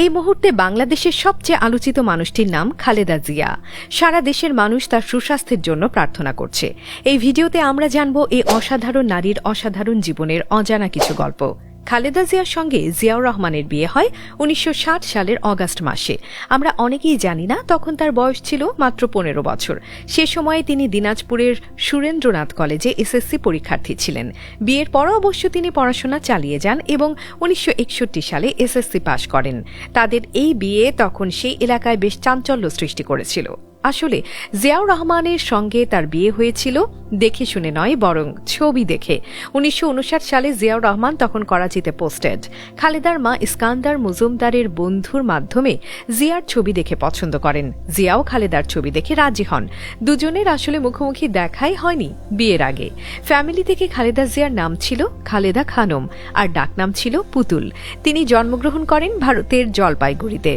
এই মুহূর্তে বাংলাদেশের সবচেয়ে আলোচিত মানুষটির নাম খালেদা জিয়া। সারা দেশের মানুষ তার সুস্বাস্থ্যের জন্য প্রার্থনা করছে। এই ভিডিওতে আমরা জানব এই অসাধারণ নারীর অসাধারণ জীবনের অজানা কিছু গল্প। খালেদা জিয়ার সঙ্গে জিয়াউর রহমানের বিয়ে হয় ১৯৬০ সালের অগাস্ট মাসে। আমরা অনেকেই জানি না তখন তার বয়স ছিল মাত্র ১৫ বছর। সে সময়ে তিনি দিনাজপুরের সুরেন্দ্রনাথ কলেজে এসএসসি পরীক্ষার্থী ছিলেন। বিয়ের পরও অবশ্য তিনি পড়াশোনা চালিয়ে যান এবং ১৯৬১ সালে এসএসসি পাশ করেন। তাদের এই বিয়ে তখন সেই এলাকায় বেশ চাঞ্চল্য সৃষ্টি করেছিল। আসলে জিয়াউর রহমানের সঙ্গে তার বিয়ে হয়েছিল দেখে শুনে নয়, বরং ছবি দেখে। ১৯৫৯ সালে জিয়াউর রহমান তখন করাচিতে পোস্টেড। খালেদার মা ইস্কান্দার মজুমদারের বন্ধুর মাধ্যমে জিয়ার ছবি দেখে পছন্দ করেন। জিয়াও খালেদার ছবি দেখে রাজি হন। দুজনের আসলে মুখোমুখি দেখাই হয়নি বিয়ের আগে। ফ্যামিলি থেকে খালেদা জিয়ার নাম ছিল খালেদা খানম, আর ডাকনাম ছিল পুতুল। তিনি জন্মগ্রহণ করেন ভারতের জলপাইগুড়িতে।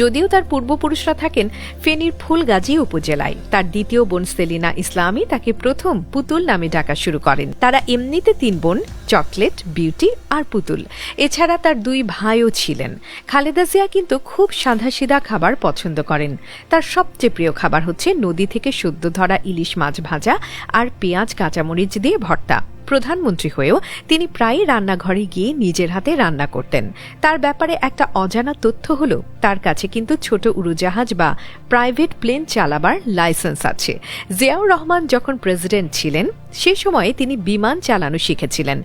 যদিও তার পূর্বপুরুষরা থাকেন ফেনীর ফুলগাজী উপজেলায়। তার দ্বিতীয় বোন সেলিনা ইসলামী তাকে প্রথম পুতুল নামে ডাকা শুরু করেন। তারা এমনিতে ৩ বোন, চকলেট, বিউটি আর পুতুল। এছাড়া তার 2 ভাইও ছিলেন। খালেদা জিয়া কিন্তু খুব সাদাসিধা খাবার পছন্দ করেন। তার সবচেয়ে প্রিয় খাবার হচ্ছে নদী থেকে সদ্য ধরা ইলিশ মাছ ভাজা আর পেঁয়াজ কাঁচামরিচ দিয়ে ভর্তা। প্রধানমন্ত্রী হয়েও তিনি প্রায়ই রান্নাঘরে গিয়ে নিজের হাতে রান্না করতেন। তার ব্যাপারে একটা অজানা তথ্য হল, তার কাছে কিন্তু ছোট উড়োজাহাজ বা প্রাইভেট প্লেন চালাবার লাইসেন্স আছে। জিয়াউর রহমান যখন প্রেসিডেন্ট ছিলেন সে সময়ে তিনি বিমান চালানো শিখেছিলেন,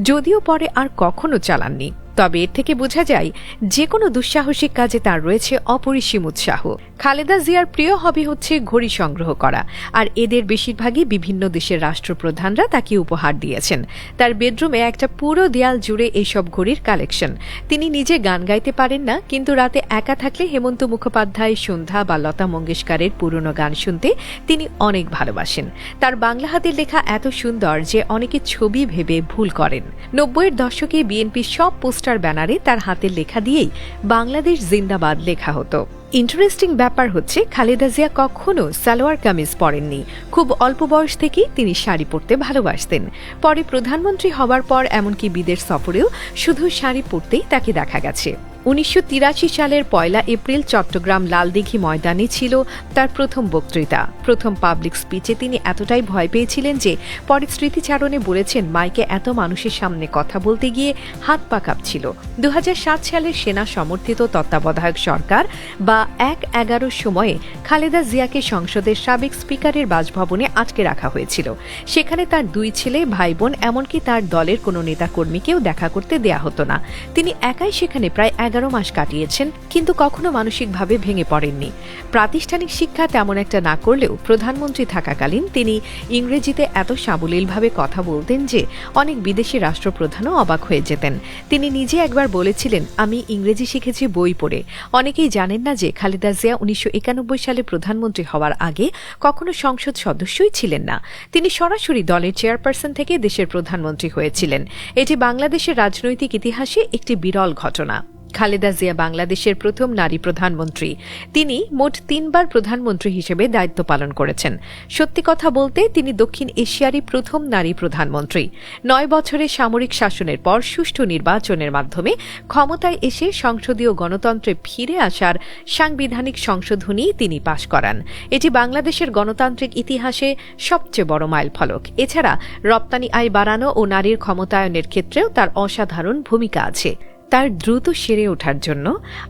যদিও পরে আর কখনো চালাননি। তবে এর থেকে বোঝা যায় যে কোনো দুঃসাহসিক কাজে তার রয়েছে অপরিসীম উৎসাহ। খালেদা জিয়ার প্রিয় হবি হচ্ছে ঘড়ি সংগ্রহ করা, আর এদের বেশিরভাগই বিভিন্ন দেশের রাষ্ট্রপ্রধানরা তাকে উপহার দিয়েছেন। তার বেডরুমে একটা পুরো দেয়াল জুড়ে এইসব ঘড়ির কালেকশন। তিনি নিজে গান গাইতে পারেন না, কিন্তু রাতে একা থাকলে হেমন্ত মুখোপাধ্যায়, সন্ধ্যা বা লতা মঙ্গেশকরের পুরনো গান শুনতে তিনি অনেক ভালোবাসেন। তার বাংলা হাতের লেখা এত সুন্দর যে অনেকে ছবি ভেবে ভুল করেন। ৯০-এর দশকে বিএনপির সব পোস্টার ব্যানারে তার হাতের লেখা দিয়েই বাংলাদেশ জিন্দাবাদ লেখা হতো। ইন্টারেস্টিং ব্যাপার হচ্ছে খালেদা জিয়া কখনো সালোয়ার কামিজ পরেননি। খুব অল্প বয়স থেকেই তিনি শাড়ি পরতে ভালোবাসতেন। পরে প্রধানমন্ত্রী হবার পর এমনকি বিদেশ সফরেও শুধু শাড়ি পরতেই তাকে দেখা গেছে। ১৯৮৩ সালের ১ এপ্রিল চট্টগ্রাম লালদিঘি ময়দানে ছিল তার প্রথম বক্তৃতা। প্রথম পাবলিক স্পিচে তিনি এতটাই ভয় পেয়েছিলেন যে পরে স্মৃতিচারণে বলেছেন, মাইকে এত মানুষের সামনে কথা বলতে গিয়ে হাত পা কাঁপছিল। ২০০৭ সালের সেনা সমর্থিত তত্ত্বাবধায়ক সরকার বা ১/১১ সময়ে খালেদা জিয়াকে সংসদের সাবেক স্পিকারের বাসভবনে আটকে রাখা হয়েছিল। সেখানে তার 2 ছেলে, ভাই বোন, এমনকি তার দলের কোনো নেতাকর্মীকেও দেখা করতে দেয়া হতো না। তিনি একাই সেখানে প্রায় 11 মাস কাটিয়েছেন, কিন্তু কখনো মানসিকভাবে ভেঙে পড়েননি। প্রাতিষ্ঠানিক শিক্ষা তেমন একটা না করলেও প্রধানমন্ত্রী থাকাকালীন তিনি ইংরেজিতে এত সাবলীলভাবে কথা বলতেন যে অনেক বিদেশি রাষ্ট্রপ্রধানও অবাক হয়ে যেতেন। তিনি নিজে একবার বলেছিলেন, আমি ইংরেজি শিখেছি বই পড়ে। অনেকেই জানেন না যে খালেদা জিয়া ১৯৯১ সালে প্রধানমন্ত্রী হওয়ার আগে কখনো সংসদ সদস্যই ছিলেন না। তিনি সরাসরি দলের চেয়ারপারসন থেকে দেশের প্রধানমন্ত্রী হয়েছিলেন। এটি বাংলাদেশের রাজনৈতিক ইতিহাসে একটি বিরল ঘটনা। খালেদা জিয়া বাংলাদেশের প্রথম নারী প্রধানমন্ত্রী। তিনি মোট 3 বার প্রধানমন্ত্রী হিসেবে দায়িত্ব পালন করেছেন। সত্যি কথা বলতে তিনি দক্ষিণ এশিয়ারই প্রথম নারী প্রধানমন্ত্রী। 9 বছরের সামরিক শাসনের পর সুষ্ঠু নির্বাচনের মাধ্যমে ক্ষমতায় এসে সংসদীয় গণতন্ত্রে ফিরে আসার সাংবিধানিক সংশোধনী তিনি পাশ করান। এটি বাংলাদেশের গণতান্ত্রিক ইতিহাসে সবচেয়ে বড় মাইলফলক। এছাড়া রপ্তানি আয় বাড়ানো ও নারীর ক্ষমতায়নের ক্ষেত্রেও তার অসাধারণ ভূমিকা আছে। তার দ্রুত সেরে ওঠার জন্য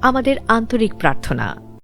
আমাদের আন্তরিক প্রার্থনা।